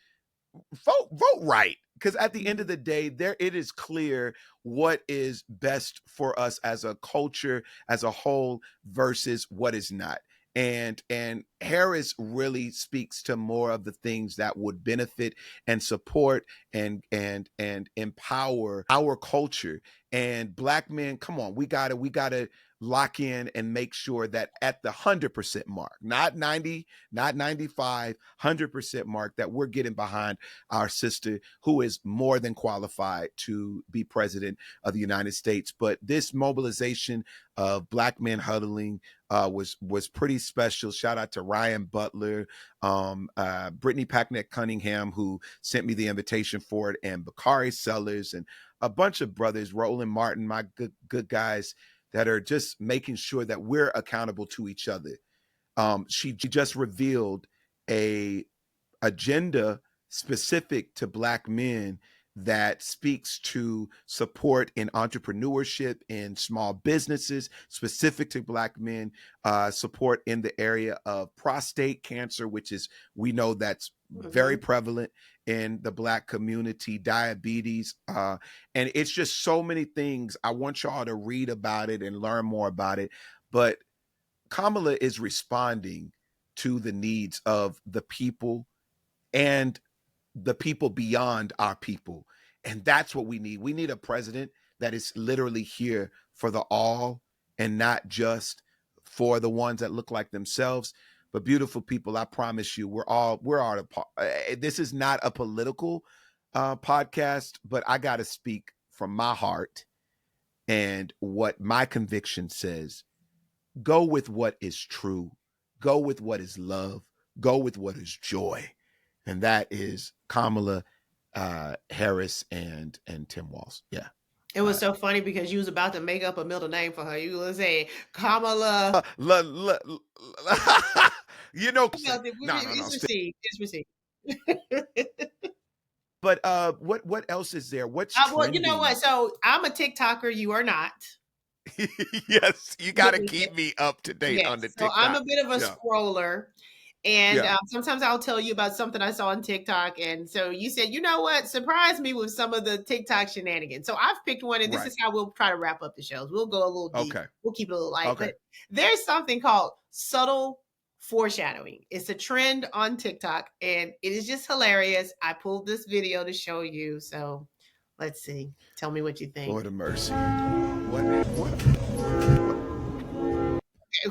right, because at the end of the day, there it is clear what is best for us as a culture as a whole versus what is not. And Harris really speaks to more of the things that would benefit and support and empower our culture. And Black men, come on, we gotta lock in and make sure that at the 100% mark, not 90, not 95, 100% mark, that we're getting behind our sister who is more than qualified to be president of the United States. But this mobilization of Black men huddling was pretty special. Shout out to Ryan Butler, Brittany Packnett Cunningham, who sent me the invitation for it, and Bakari Sellers, and a bunch of brothers, Roland Martin, my good guys that are just making sure that we're accountable to each other. She just revealed a agenda specific to Black men that speaks to support in entrepreneurship, in small businesses, specific to Black men, support in the area of prostate cancer, which is, we know that's very prevalent in the Black community, diabetes. And it's just so many things. I want y'all to read about it and learn more about it. But Kamala is responding to the needs of the people and the people beyond our people. And that's what we need. We need a president that is literally here for the all and not just for the ones that look like themselves. But beautiful people, I promise you, we're all this is not a political podcast, but I got to speak from my heart and what my conviction says. Go with what is true. Go with what is love. Go with what is joy. And that is Kamala Harris and Tim Walz. Yeah. It was so funny because you was about to make up a middle name for her. You was saying Kamala. You know, it's received. It's received. But what else is there? What's well, you know what? So I'm a TikToker. You are not. Yes, you got to keep me up to date on the TikTok. So I'm a bit of a scroller. And sometimes I'll tell you about something I saw on TikTok. And so you said, you know what? Surprise me with some of the TikTok shenanigans. So I've picked one, and this is how we'll try to wrap up the shows. We'll go a little deep. Okay. We'll keep it a little light. Okay. But there's something called subtle foreshadowing. It's a trend on TikTok, and it is just hilarious. I pulled this video to show you. So let's see. Tell me what you think. Lord of mercy.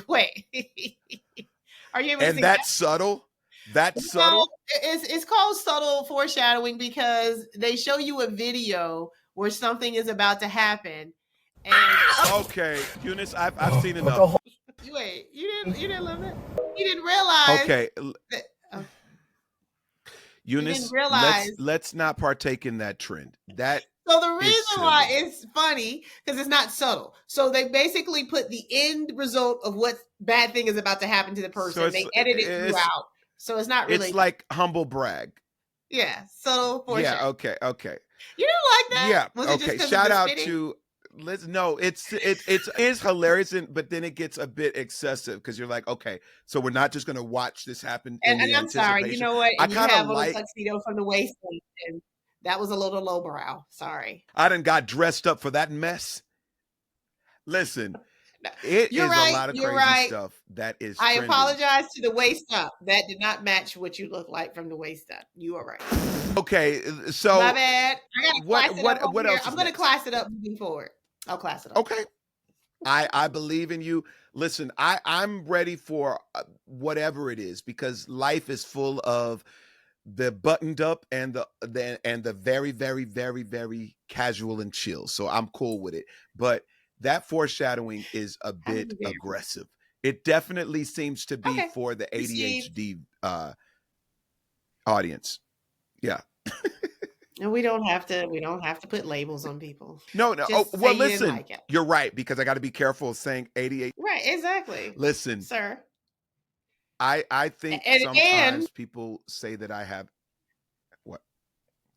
Wait. Are you able to see that's subtle? That's subtle? It's called subtle foreshadowing because they show you a video where something is about to happen. And okay, Eunice, I've seen enough. Wait, you didn't love it? You didn't realize. Okay. Eunice, let's not partake in that trend. So the reason why it's funny, because it's not subtle. So they basically put the end result of what bad thing is about to happen to the person. So they edit it throughout. So it's not really. It's like humble brag. Yeah. Subtle foreshadowing. Yeah. Okay. You didn't like that? Yeah. Okay. Shout out to. No, it's hilarious, but then it gets a bit excessive because you're like, okay, so we're not just going to watch this happen. And I'm sorry, you know what? And you have a tuxedo from the waist, and that was a little lowbrow. Sorry. I done got dressed up for that mess. Listen, it is a lot of crazy stuff that is trending. I apologize to the waist up. That did not match what you look like from the waist up. You are right. Okay, so my bad. I gotta class it up what else? I'm going to class it up moving forward. I'll class it up. Okay. I believe in you. Listen, I'm ready for whatever it is because life is full of the buttoned up and the very, very, very, very casual and chill. So I'm cool with it. But that foreshadowing is a bit aggressive. It definitely seems to be for the ADHD audience. Yeah. And we don't have to put labels on people. No. Well, listen, you're right, because I got to be careful of saying ADHD. Right, exactly. Listen, sir. I think sometimes people say that I have what?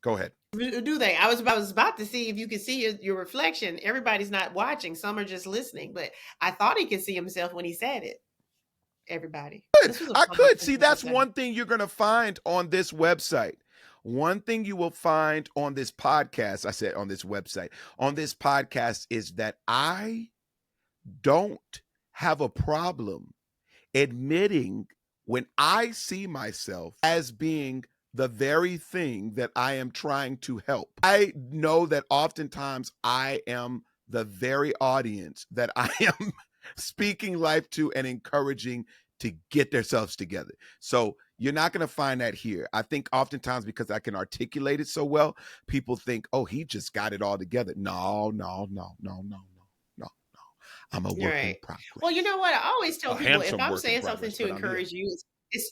Go ahead. Do they? I was about to see if you could see your reflection. Everybody's not watching. Some are just listening. But I thought he could see himself when he said it. Everybody. This was a I fun one. could. See, that's one thing you're going to find on this website. One thing you will find on this podcast, I said on this website, on this podcast is that I don't have a problem admitting when I see myself as being the very thing that I am trying to help. I know that oftentimes I am the very audience that I am speaking life to and encouraging to get themselves together. So you're not going to find that here. I think oftentimes because I can articulate it so well, people think, oh, he just got it all together. No. I'm a work in progress. Well, you know what? I always tell A people if handsome I'm work in saying something progress, to but I'm here. encourage you, it's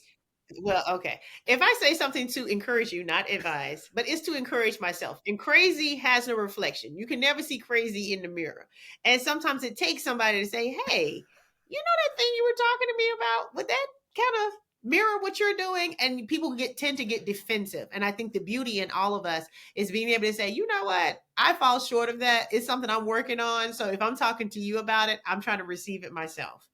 well, okay. If I say something to encourage you, not advise, but it's to encourage myself. And crazy has no reflection. You can never see crazy in the mirror. And sometimes it takes somebody to say, hey, you know that thing you were talking to me about? Would that kind of mirror what you're doing? And people tend to get defensive. And I think the beauty in all of us is being able to say, you know what? I fall short of that. It's something I'm working on. So if I'm talking to you about it, I'm trying to receive it myself.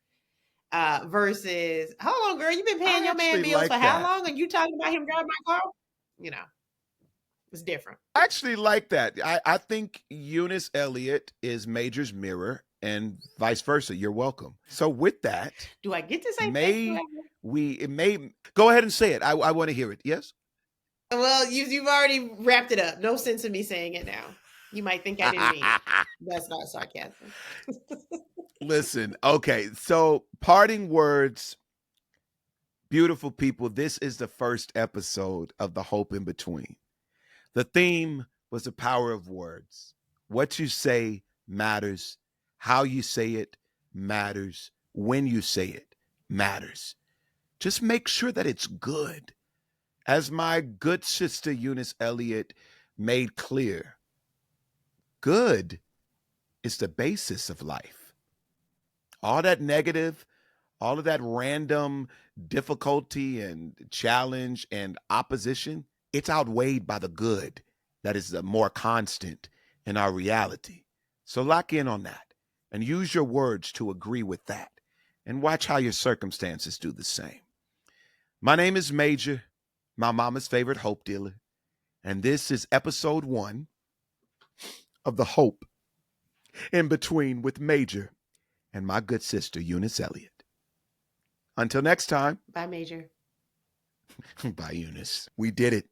Versus, hold on, girl, you've been paying your man bills for how long? And you talking about him driving my car? You know, it's different. I actually like that. I think Eunice Elliott is Major's mirror and vice versa. You're welcome. So with that, do I get to say go ahead and say it. I want to hear it. Yes. Well, you've already wrapped it up. No sense in me saying it now. You might think I didn't mean it. That's not sarcasm. Listen, okay. So parting words, beautiful people. This is the first episode of The Hope in Between. The theme was the power of words. What you say matters. How you say it matters. When you say it matters. Just make sure that it's good. As my good sister Eunice Elliott made clear, good is the basis of life. All that negative, all of that random difficulty and challenge and opposition, it's outweighed by the good that is more constant in our reality. So lock in on that and use your words to agree with that and watch how your circumstances do the same. My name is Major, my mama's favorite hope dealer, and this is episode 1 of The Hope in Between with Major and my good sister, Eunice Elliott. Until next time. Bye, Major. Bye, Eunice. We did it.